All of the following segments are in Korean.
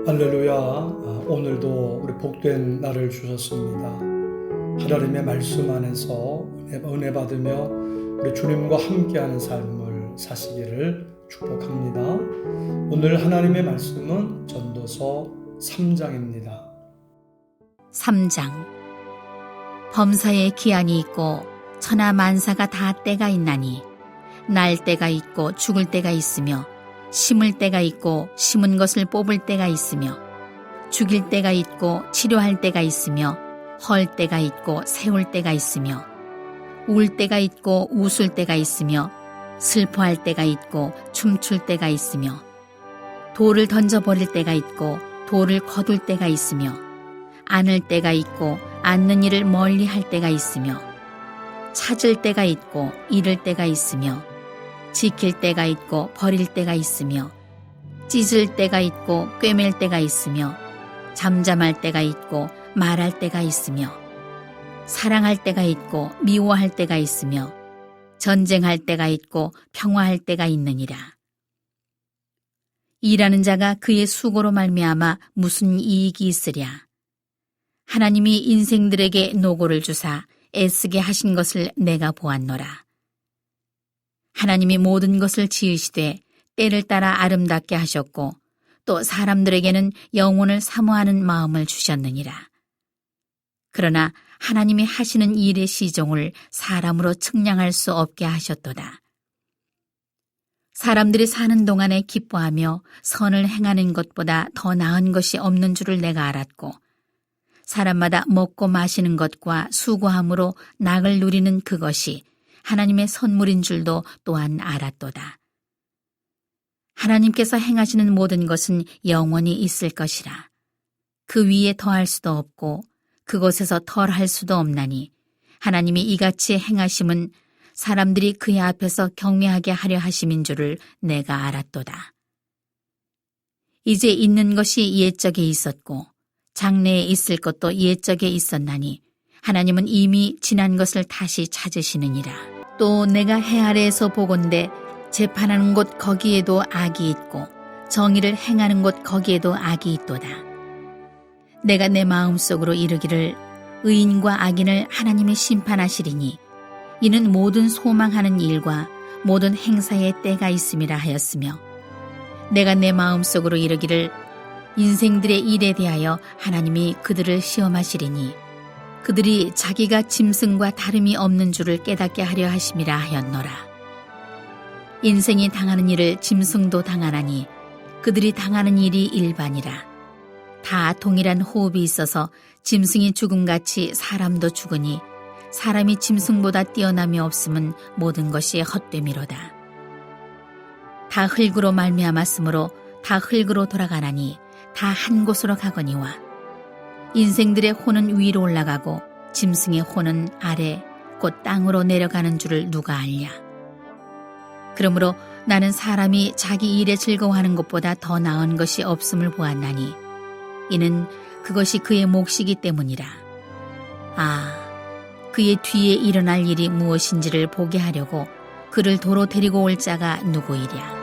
할렐루야. 오늘도 우리 복된 날을 주셨습니다. 하나님의 말씀 안에서 은혜 받으며 우리 주님과 함께하는 삶을 사시기를 축복합니다. 오늘 하나님의 말씀은 전도서 3장입니다. 3장. 범사에 기한이 있고 천하 만사가 다 때가 있나니 날 때가 있고 죽을 때가 있으며 심을 때가 있고 심은 것을 뽑을 때가 있으며 죽일 때가 있고 치료할 때가 있으며 헐 때가 있고 세울 때가 있으며 울 때가 있고 웃을 때가 있으며 슬퍼할 때가 있고 춤출 때가 있으며 돌을 던져버릴 때가 있고 돌을 거둘 때가 있으며 안을 때가 있고 앉는 일을 멀리 할 때가 있으며 찾을 때가 있고 잃을 때가 있으며 지킬 때가 있고 버릴 때가 있으며 찢을 때가 있고 꿰맬 때가 있으며 잠잠할 때가 있고 말할 때가 있으며 사랑할 때가 있고 미워할 때가 있으며 전쟁할 때가 있고 평화할 때가 있느니라. 일하는 자가 그의 수고로 말미암아 무슨 이익이 있으랴. 하나님이 인생들에게 노고를 주사 애쓰게 하신 것을 내가 보았노라. 하나님이 모든 것을 지으시되 때를 따라 아름답게 하셨고 또 사람들에게는 영혼을 사모하는 마음을 주셨느니라. 그러나 하나님이 하시는 일의 시종을 사람으로 측량할 수 없게 하셨도다. 사람들이 사는 동안에 기뻐하며 선을 행하는 것보다 더 나은 것이 없는 줄을 내가 알았고 사람마다 먹고 마시는 것과 수고함으로 낙을 누리는 그것이 하나님의 선물인 줄도 또한 알았도다. 하나님께서 행하시는 모든 것은 영원히 있을 것이라. 그 위에 더할 수도 없고 그곳에서 덜할 수도 없나니 하나님이 이같이 행하심은 사람들이 그의 앞에서 경외하게 하려 하심인 줄을 내가 알았도다. 이제 있는 것이 옛적에 있었고 장래에 있을 것도 옛적에 있었나니 하나님은 이미 지난 것을 다시 찾으시느니라. 또 내가 해 아래에서 보건대 재판하는 곳 거기에도 악이 있고 정의를 행하는 곳 거기에도 악이 있도다. 내가 내 마음속으로 이르기를 의인과 악인을 하나님이 심판하시리니 이는 모든 소망하는 일과 모든 행사에 때가 있음이라 하였으며 내가 내 마음속으로 이르기를 인생들의 일에 대하여 하나님이 그들을 시험하시리니 그들이 자기가 짐승과 다름이 없는 줄을 깨닫게 하려 하심이라 하였노라. 인생이 당하는 일을 짐승도 당하나니 그들이 당하는 일이 일반이라. 다 동일한 호흡이 있어서 짐승이 죽음같이 사람도 죽으니 사람이 짐승보다 뛰어남이 없음은 모든 것이 헛됨이로다. 다 흙으로 말미암았으므로 다 흙으로 돌아가나니 다 한 곳으로 가거니와 인생들의 혼은 위로 올라가고 짐승의 혼은 아래 곧 땅으로 내려가는 줄을 누가 알랴. 그러므로 나는 사람이 자기 일에 즐거워하는 것보다 더 나은 것이 없음을 보았나니 이는 그것이 그의 몫이기 때문이라. 그의 뒤에 일어날 일이 무엇인지를 보게 하려고 그를 도로 데리고 올 자가 누구이랴.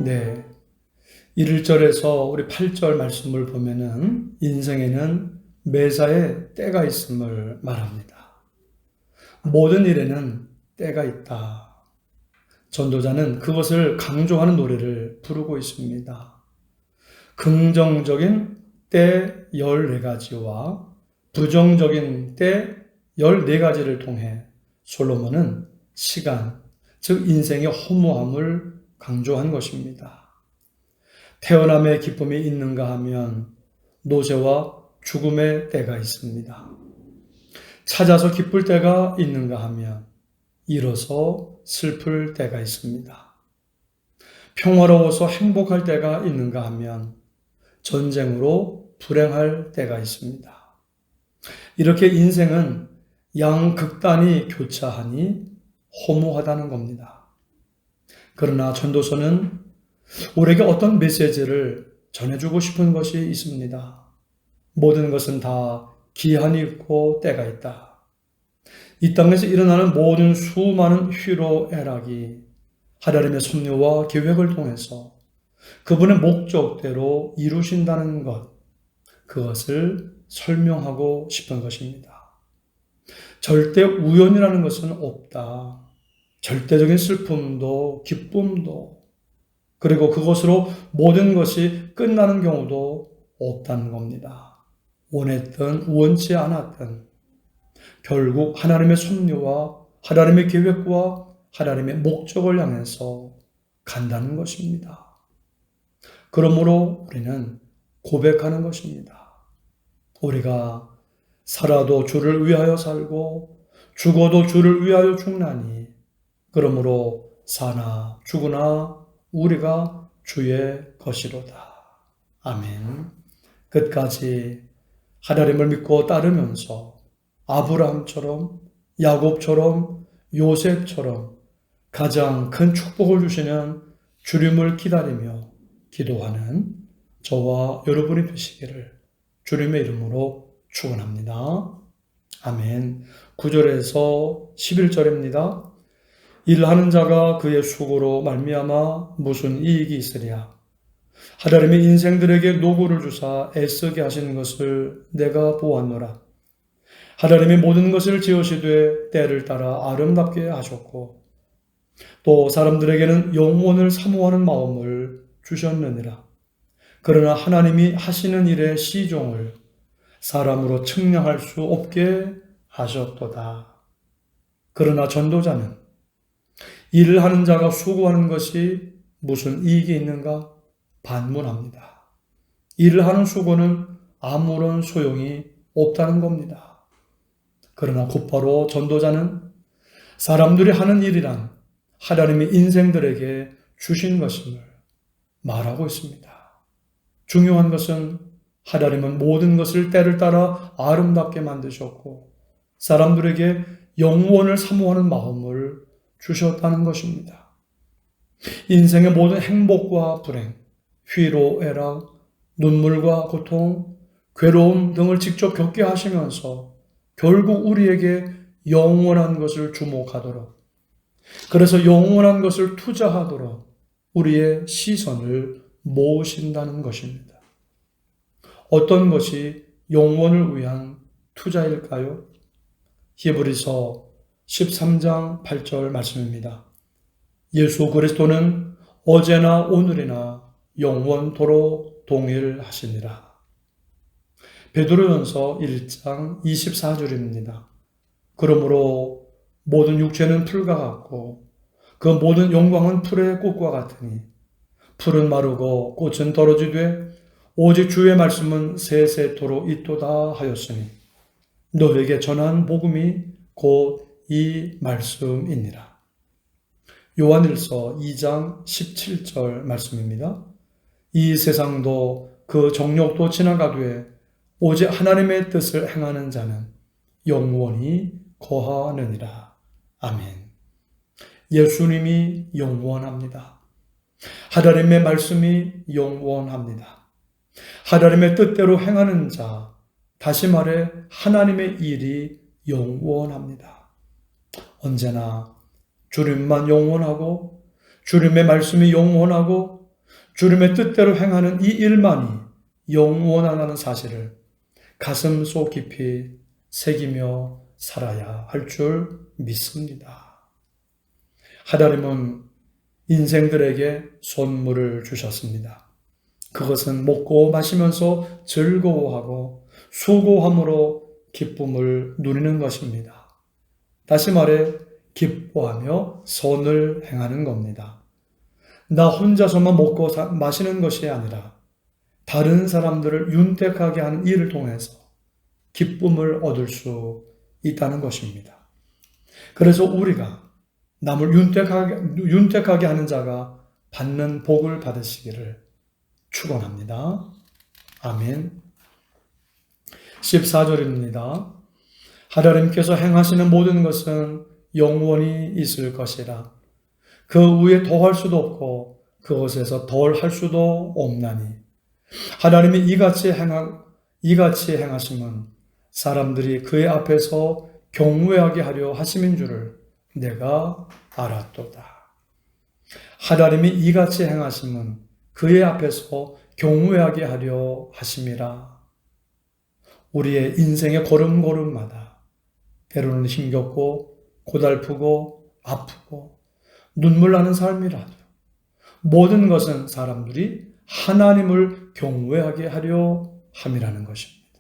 네. 1절에서 우리 8절 말씀을 보면은 인생에는 매사에 때가 있음을 말합니다. 모든 일에는 때가 있다. 전도자는 그것을 강조하는 노래를 부르고 있습니다. 긍정적인 때 14가지와 부정적인 때 14가지를 통해 솔로몬은 시간, 즉 인생의 허무함을 강조한 것입니다. 태어남의 기쁨이 있는가 하면 노쇠와 죽음의 때가 있습니다. 찾아서 기쁠 때가 있는가 하면 잃어서 슬플 때가 있습니다. 평화로워서 행복할 때가 있는가 하면 전쟁으로 불행할 때가 있습니다. 이렇게 인생은 양극단이 교차하니 허무하다는 겁니다. 그러나 전도서는 우리에게 어떤 메시지를 전해주고 싶은 것이 있습니다. 모든 것은 다 기한이 있고 때가 있다. 이 땅에서 일어나는 모든 수많은 희로애락이 하나님의 섭리와 계획을 통해서 그분의 목적대로 이루신다는 것, 그것을 설명하고 싶은 것입니다. 절대 우연이라는 것은 없다. 절대적인 슬픔도 기쁨도 그리고 그것으로 모든 것이 끝나는 경우도 없다는 겁니다. 원했든 원치 않았든 결국 하나님의 섭리와 하나님의 계획과 하나님의 목적을 향해서 간다는 것입니다. 그러므로 우리는 고백하는 것입니다. 우리가 살아도 주를 위하여 살고 죽어도 주를 위하여 죽나니 그러므로 사나 죽으나 우리가 주의 것이로다. 아멘. 끝까지 하나님을 믿고 따르면서 아브라함처럼 야곱처럼 요셉처럼 가장 큰 축복을 주시는 주님을 기다리며 기도하는 저와 여러분이 되시기를 주님의 이름으로 축원합니다. 아멘. 9절에서 11절입니다. 일하는 자가 그의 수고로 말미암아 무슨 이익이 있으랴. 하나님의 인생들에게 노고를 주사 애쓰게 하시는 것을 내가 보았노라. 하나님의 모든 것을 지으시되 때를 따라 아름답게 하셨고 또 사람들에게는 영원을 사모하는 마음을 주셨느니라. 그러나 하나님이 하시는 일의 시종을 사람으로 측량할 수 없게 하셨도다. 그러나 전도자는 일을 하는 자가 수고하는 것이 무슨 이익이 있는가 반문합니다. 일을 하는 수고는 아무런 소용이 없다는 겁니다. 그러나 곧바로 전도자는 사람들이 하는 일이란 하나님이 인생들에게 주신 것임을 말하고 있습니다. 중요한 것은 하나님은 모든 것을 때를 따라 아름답게 만드셨고 사람들에게 영원을 사모하는 마음을 주셨다는 것입니다. 인생의 모든 행복과 불행, 희로애락, 눈물과 고통, 괴로움 등을 직접 겪게 하시면서 결국 우리에게 영원한 것을 주목하도록, 그래서 영원한 것을 투자하도록 우리의 시선을 모으신다는 것입니다. 어떤 것이 영원을 위한 투자일까요? 히브리서 13장 8절 말씀입니다. 예수 그리스도는 어제나 오늘이나 영원토록 동일하시니라. 베드로전서 1장 24절입니다. 그러므로 모든 육체는 풀과 같고 그 모든 영광은 풀의 꽃과 같으니 풀은 마르고 꽃은 떨어지되 오직 주의 말씀은 세세토록 있도다 하였으니 너에게 전한 복음이 곧 이 말씀이니라. 요한일서 2장 17절 말씀입니다. 이 세상도 그 정욕도 지나가되 오직 하나님의 뜻을 행하는 자는 영원히 거하느니라. 아멘. 예수님이 영원합니다. 하나님의 말씀이 영원합니다. 하나님의 뜻대로 행하는 자, 다시 말해 하나님의 일이 영원합니다. 언제나 주님만 영원하고 주님의 말씀이 영원하고 주님의 뜻대로 행하는 이 일만이 영원하다는 사실을 가슴 속 깊이 새기며 살아야 할 줄 믿습니다. 하나님은 인생들에게 선물을 주셨습니다. 그것은 먹고 마시면서 즐거워하고 수고함으로 기쁨을 누리는 것입니다. 다시 말해 기뻐하며 선을 행하는 겁니다. 나 혼자서만 먹고 마시는 것이 아니라 다른 사람들을 윤택하게 하는 일을 통해서 기쁨을 얻을 수 있다는 것입니다. 그래서 우리가 남을 윤택하게 하는 자가 받는 복을 받으시기를 축원합니다. 아멘. 14절입니다. 하나님께서 행하시는 모든 것은 영원히 있을 것이라. 그 위에 더할 수도 없고 그것에서 덜 할 수도 없나니. 하나님이 이같이 행하심은 사람들이 그의 앞에서 경외하게 하려 하심인 줄을 내가 알았도다. 하나님이 이같이 행하심은 그의 앞에서 경외하게 하려 하심이라. 우리의 인생의 걸음걸음마다 때로는 힘겹고 고달프고 아프고 눈물 나는 삶이라도 모든 것은 사람들이 하나님을 경외하게 하려 함이라는 것입니다.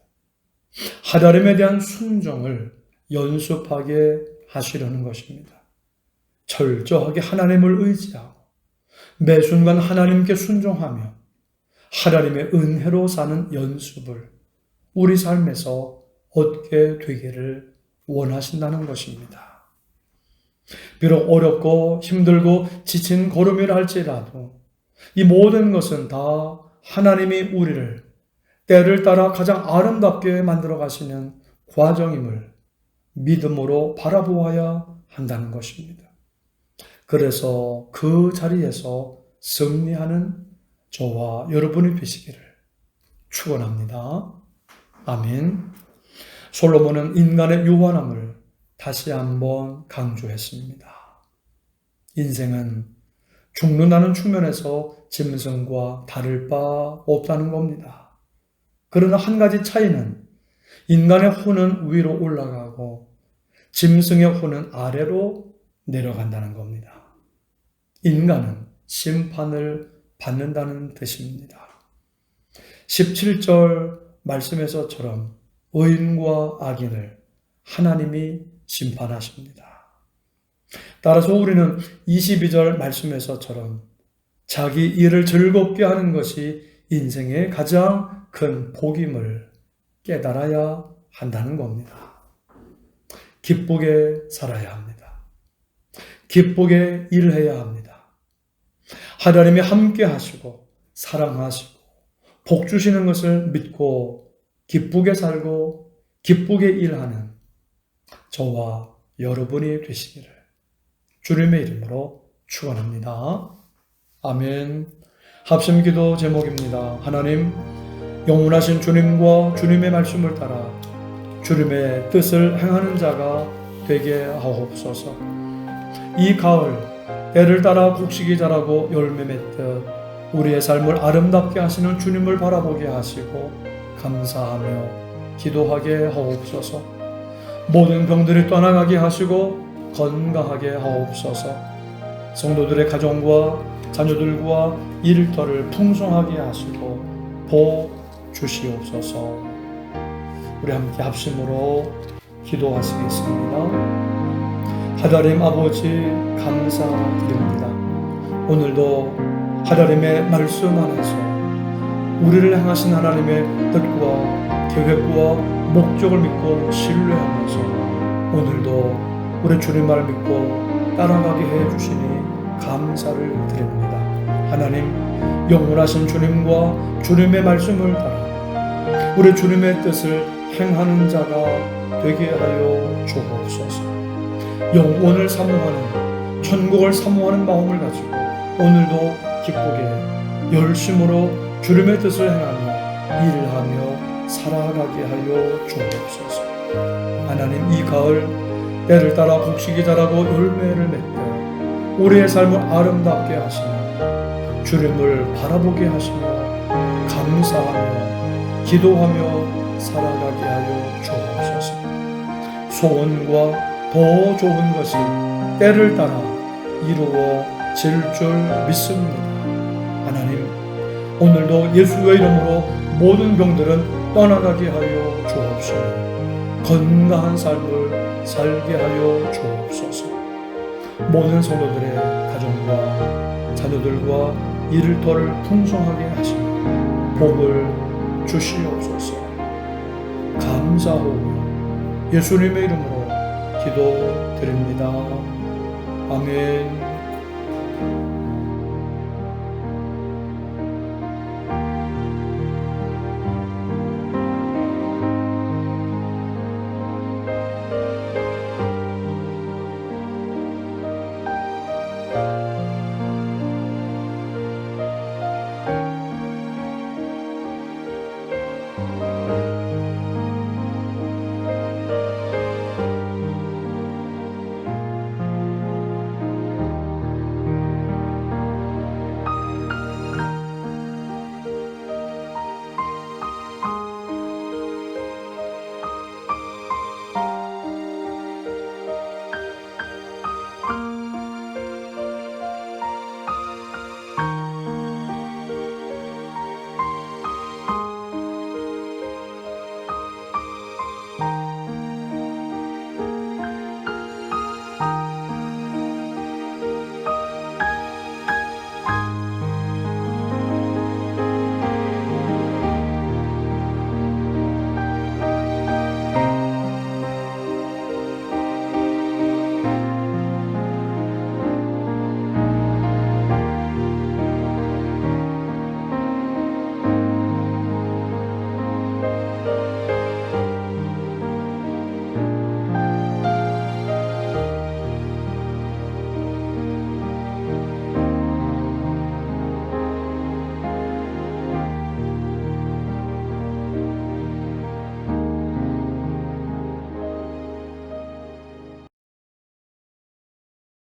하나님에 대한 순종을 연습하게 하시려는 것입니다. 철저하게 하나님을 의지하고 매 순간 하나님께 순종하며 하나님의 은혜로 사는 연습을 우리 삶에서 얻게 되기를 원하신다는 것입니다. 비록 어렵고 힘들고 지친 걸음이라 할지라도 이 모든 것은 다 하나님이 우리를 때를 따라 가장 아름답게 만들어 가시는 과정임을 믿음으로 바라보아야 한다는 것입니다. 그래서 그 자리에서 승리하는 저와 여러분이 되시기를 축원합니다. 아멘. 솔로몬은 인간의 유한함을 다시 한번 강조했습니다. 인생은 죽는다는 측면에서 짐승과 다를 바 없다는 겁니다. 그러나 한 가지 차이는 인간의 혼은 위로 올라가고 짐승의 혼은 아래로 내려간다는 겁니다. 인간은 심판을 받는다는 뜻입니다. 17절 말씀에서처럼 의인과 악인을 하나님이 심판하십니다. 따라서 우리는 22절 말씀에서처럼 자기 일을 즐겁게 하는 것이 인생의 가장 큰 복임을 깨달아야 한다는 겁니다. 기쁘게 살아야 합니다. 기쁘게 일해야 합니다. 하나님이 함께 하시고 사랑하시고 복 주시는 것을 믿고 기쁘게 살고 기쁘게 일하는 저와 여러분이 되시기를 주님의 이름으로 축원합니다. 아멘. 합심기도 제목입니다. 하나님, 영원하신 주님과 주님의 말씀을 따라 주님의 뜻을 행하는 자가 되게 하옵소서. 이 가을 때를 따라 곡식이 자라고 열매 맺듯 우리의 삶을 아름답게 하시는 주님을 바라보게 하시고 감사하며 기도하게 하옵소서. 모든 병들이 떠나가게 하시고 건강하게 하옵소서. 성도들의 가정과 자녀들과 일터를 풍성하게 하시고 복 주시옵소서. 우리 함께 합심으로 기도하시겠습니다. 하나님 아버지 감사드립니다. 오늘도 하나님의 말씀 안에서 우리를 향하신 하나님의 뜻과 계획과 목적을 믿고 신뢰하면서 오늘도 우리 주님 말 믿고 따라가게 해주시니 감사를 드립니다. 하나님, 영원하신 주님과 주님의 말씀을 따라 우리 주님의 뜻을 행하는 자가 되게 하여 주옵소서. 영원을 사모하는, 천국을 사모하는 마음을 가지고 오늘도 기쁘게 열심으로 주님의 뜻을 행하며 일하며 살아가게 하여 주옵소서. 하나님, 이 가을 때를 따라 곡식이 자라고 열매를 맺되 우리의 삶을 아름답게 하시며 주님을 바라보게 하시며 감사하며 기도하며 살아가게 하여 주옵소서. 소원과 더 좋은 것이 때를 따라 이루어질 줄 믿습니다. 하나님, 오늘도 예수의 이름으로 모든 병들은 떠나가게 하여 주옵시고 건강한 삶을 살게 하여 주옵소서. 모든 성도들의 가정과 자녀들과 일터를 풍성하게 하시며 복을 주시옵소서. 감사하며 예수님의 이름으로 기도드립니다. 아멘.